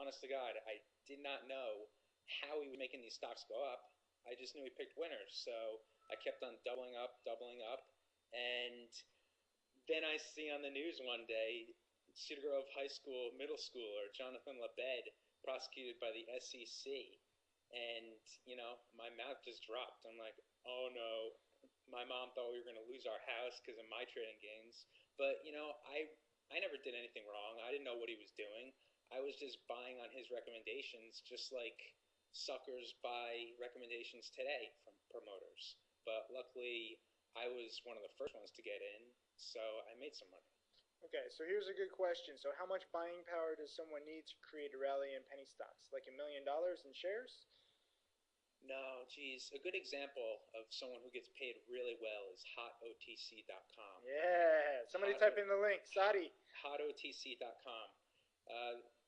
honest to God, I did not know how he was making these stocks go up. I just knew he picked winners, so I kept on doubling up, and then I see on the news one day, Cedar Grove High School middle schooler Jonathan Labed prosecuted by the SEC, and my mouth just dropped. I'm like, oh no, my mom thought we were going to lose our house because of my trading gains, but I never did anything wrong. I didn't know what he was doing. I was just buying on his recommendations, just like suckers buy recommendations today from promoters. But luckily, I was one of the first ones to get in, so I made some money. Okay, so here's a good question. So how much buying power does someone need to create a rally in penny stocks? Like $1 million in shares? No, geez. A good example of someone who gets paid really well is hototc.com. Yeah, somebody type in the link. Sadi. Hototc.com.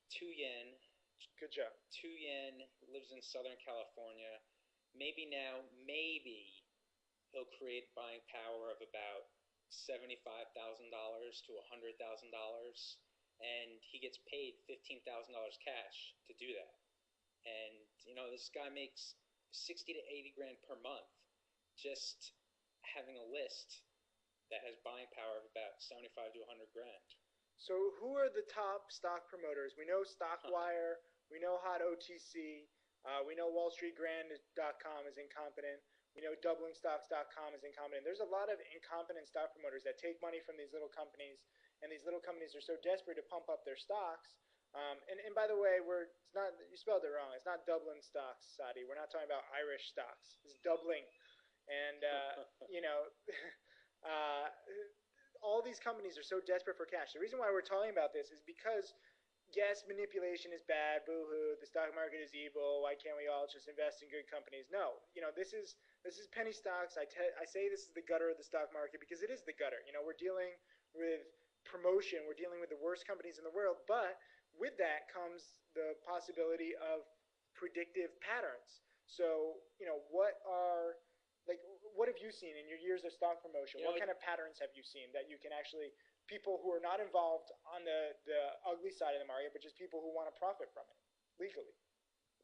2 yen. Good job. 2 yen, lives in Southern California. Maybe he'll create buying power of about $75,000 to $100,000, and he gets paid $15,000 cash to do that. And this guy makes 60 to 80 grand per month just having a list that has buying power of about 75 to 100 grand. So who are the top stock promoters? We know StockWire, we know Hot OTC, we know WallStreetGrand.com is incompetent, we know DoublingStocks.com is incompetent. There's a lot of incompetent stock promoters that take money from these little companies, and these little companies are so desperate to pump up their stocks. And by the way, it's not, you spelled it wrong. It's not Dublin stocks, Sadi. We're not talking about Irish stocks. It's doubling. And, all these companies are so desperate for cash. The reason why we're talking about this is because, yes, manipulation is bad. Boo-hoo. The stock market is evil. Why can't we all just invest in good companies? No. This is penny stocks. I say this is the gutter of the stock market because it is the gutter. We're dealing with promotion. We're dealing with the worst companies in the world. But with that comes the possibility of predictive patterns. So, what have you seen in your years of stock promotion? What kind of patterns have you seen that you can actually, people who are not involved on the ugly side of the market, but just people who want to profit from it legally?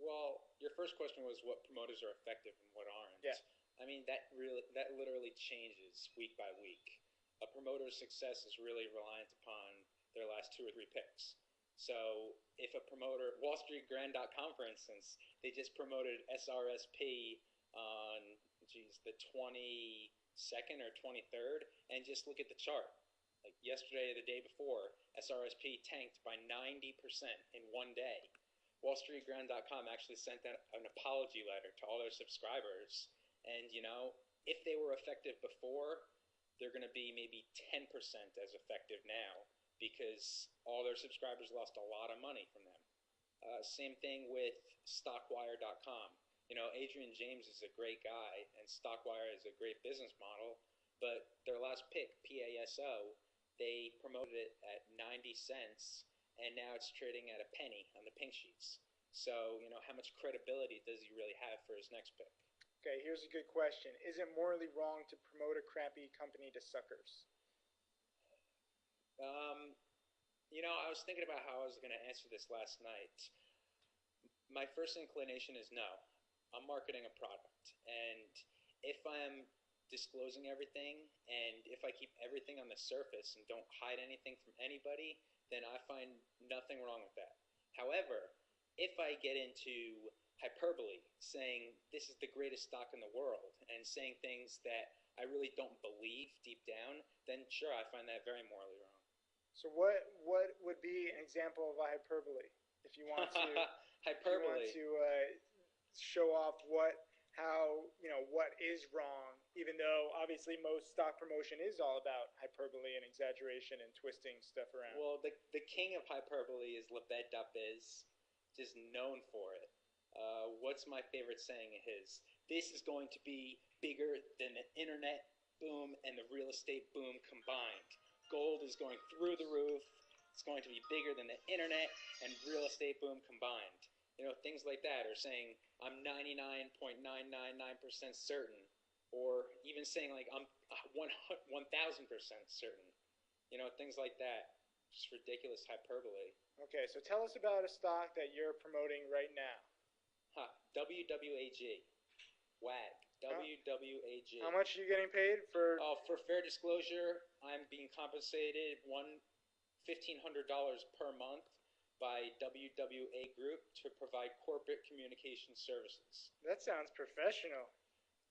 Well, your first question was what promoters are effective and what aren't. Yeah. I mean, that literally changes week by week. A promoter's success is really reliant upon their last 2 or 3 picks. So if a promoter, WallStreetGrand.com, for instance, they just promoted SRSP on, the 22nd or 23rd, and just look at the chart. Like yesterday or the day before, SRSP tanked by 90% in one day. WallStreetGrand.com actually sent out an apology letter to all their subscribers, and if they were effective before, they're going to be maybe 10% as effective now, because all their subscribers lost a lot of money from them. Same thing with StockWire.com. Adrian James is a great guy, and StockWire is a great business model, but their last pick, PASO, they promoted it at 90 cents, and now it's trading at a penny on the pink sheets. So, how much credibility does he really have for his next pick? Okay, here's a good question. Is it morally wrong to promote a crappy company to suckers? I was thinking about how I was going to answer this last night. My first inclination is no. I'm marketing a product, and if I'm disclosing everything, and if I keep everything on the surface and don't hide anything from anybody, then I find nothing wrong with that. However, if I get into hyperbole, saying this is the greatest stock in the world, and saying things that I really don't believe deep down, then sure, I find that very morally wrong. So what would be an example of a hyperbole? If you want to, hyperbole. If you want to show off what is wrong, even though obviously most stock promotion is all about hyperbole and exaggeration and twisting stuff around. Well, the king of hyperbole is Lebed.biz, just known for it. What's my favorite saying of his? This is going to be bigger than the internet boom and the real estate boom combined. Gold is going through the roof. It's going to be bigger than the internet and real estate boom combined. Things like that, or saying I'm 99.999% certain, or even saying like I'm 1,000% certain. Things like that. Just ridiculous hyperbole. Okay, so tell us about a stock that you're promoting right now. WWAG. WAG. WWAG. How much are you getting paid for? Oh, for fair disclosure, I'm being compensated $1,500 per month by WWA Group to provide corporate communication services. That sounds professional.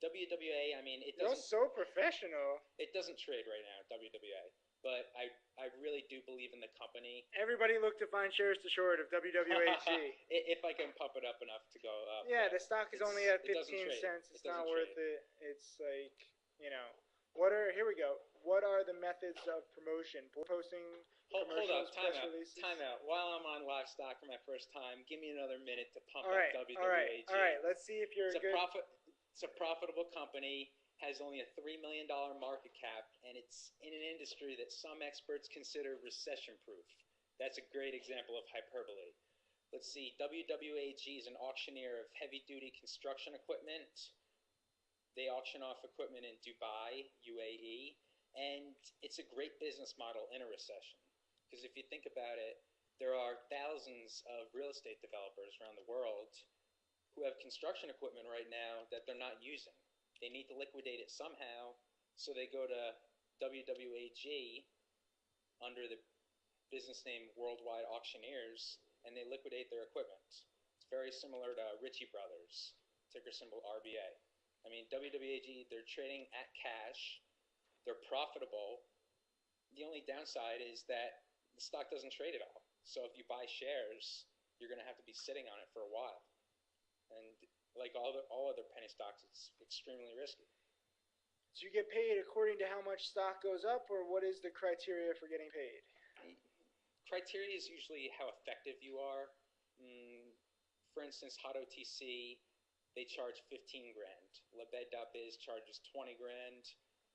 WWA, I mean, You're so professional. It doesn't trade right now, WWA. But I really do believe in the company. Everybody look to find shares to short of WWAG. If I can pump it up enough to go up. Yeah, the stock is only at 15 cents. It's not worth it. It's like, here we go. What are the methods of promotion? Posting commercials, press releases? Time out. While I'm on live stock for my first time, give me another minute to pump up WWAG. All right. Let's see if you're good. It's a profitable company. Has only a $3 million market cap, and it's in an industry that some experts consider recession-proof. That's a great example of hyperbole. Let's see, WWAG is an auctioneer of heavy-duty construction equipment. They auction off equipment in Dubai, UAE, and it's a great business model in a recession. Because if you think about it, there are thousands of real estate developers around the world who have construction equipment right now that they're not using. They need to liquidate it somehow, so they go to WWAG under the business name Worldwide Auctioneers, and they liquidate their equipment. It's very similar to Ritchie Brothers, ticker symbol RBA. I mean, WWAG, they're trading at cash. They're profitable. The only downside is that the stock doesn't trade at all. So if you buy shares, you're going to have to be sitting on it for a while. And like all other penny stocks, it's extremely risky. So you get paid according to how much stock goes up, or what is the criteria for getting paid? Criteria is usually how effective you are. For instance, Hot OTC, they charge $15,000. Lebed.biz charges $20,000.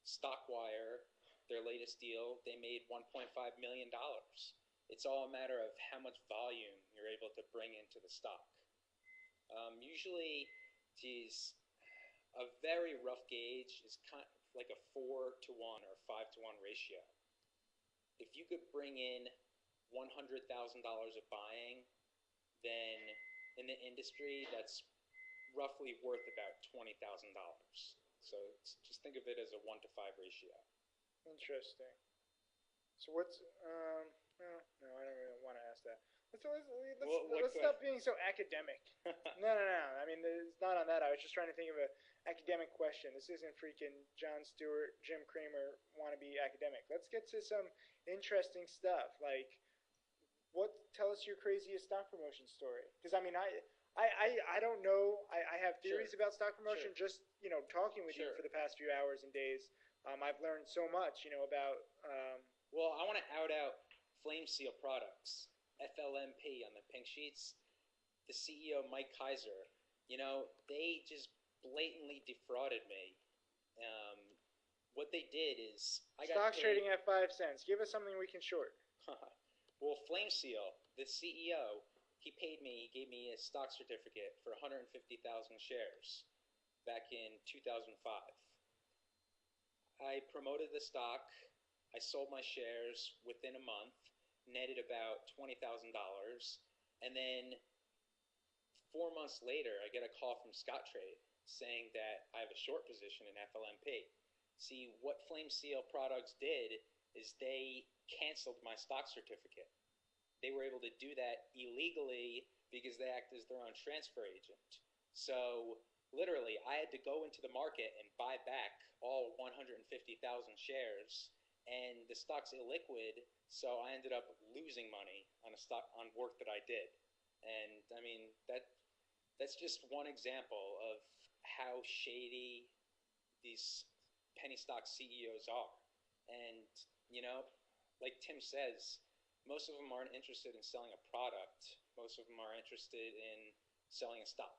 Stockwire, their latest deal, they made $1.5 million. It's all a matter of how much volume you're able to bring into the stock. Usually, a very rough gauge is kind of like a 4-to-1 or 5-to-1 ratio. If you could bring in $100,000 of buying, then in the industry, that's roughly worth about $20,000. So just think of it as a 1-to-5 ratio. Interesting. So what's no, I don't really want to ask that. Let's stop being so academic. No. I mean, it's not on that. I was just trying to think of an academic question. This isn't freaking Jon Stewart, Jim Cramer wannabe academic. Let's get to some interesting stuff. Like, tell us your craziest stock promotion story. Because I mean, I don't know. I have theories about stock promotion. Sure. Just talking with you for the past few hours and days. I've learned so much. About. Well, I want to out Flame Seal Products, FLMP on the pink sheets. The CEO, Mike Kaiser, they just blatantly defrauded me. What they did is Stock's trading at 5 cents. Give us something we can short. Well, Flame Seal, the CEO, he gave me a stock certificate for 150,000 shares back in 2005. I promoted the stock. I sold my shares within a month, netted about $20,000, and then 4 months later, I get a call from Scottrade saying that I have a short position in FLMP. See, what Flame Seal Products did is they canceled my stock certificate. They were able to do that illegally because they act as their own transfer agent. So literally, I had to go into the market and buy back all 150,000 shares, and the stock's illiquid, so I ended up losing money on work that I did. And I mean, that's just one example of how shady these penny stock CEOs are. And like Tim says, most of them aren't interested in selling a product. Most of them are interested in selling a stock.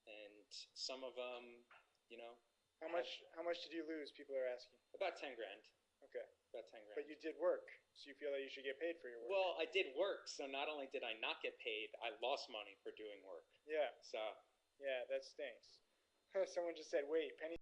And some of them, How much did you lose? People are asking. About $10,000. Okay. About $10,000. But you did work, so you feel that you should get paid for your work. Well, I did work, so not only did I not get paid, I lost money for doing work. Yeah. So. Yeah, that stinks. Someone just said, "Wait, penny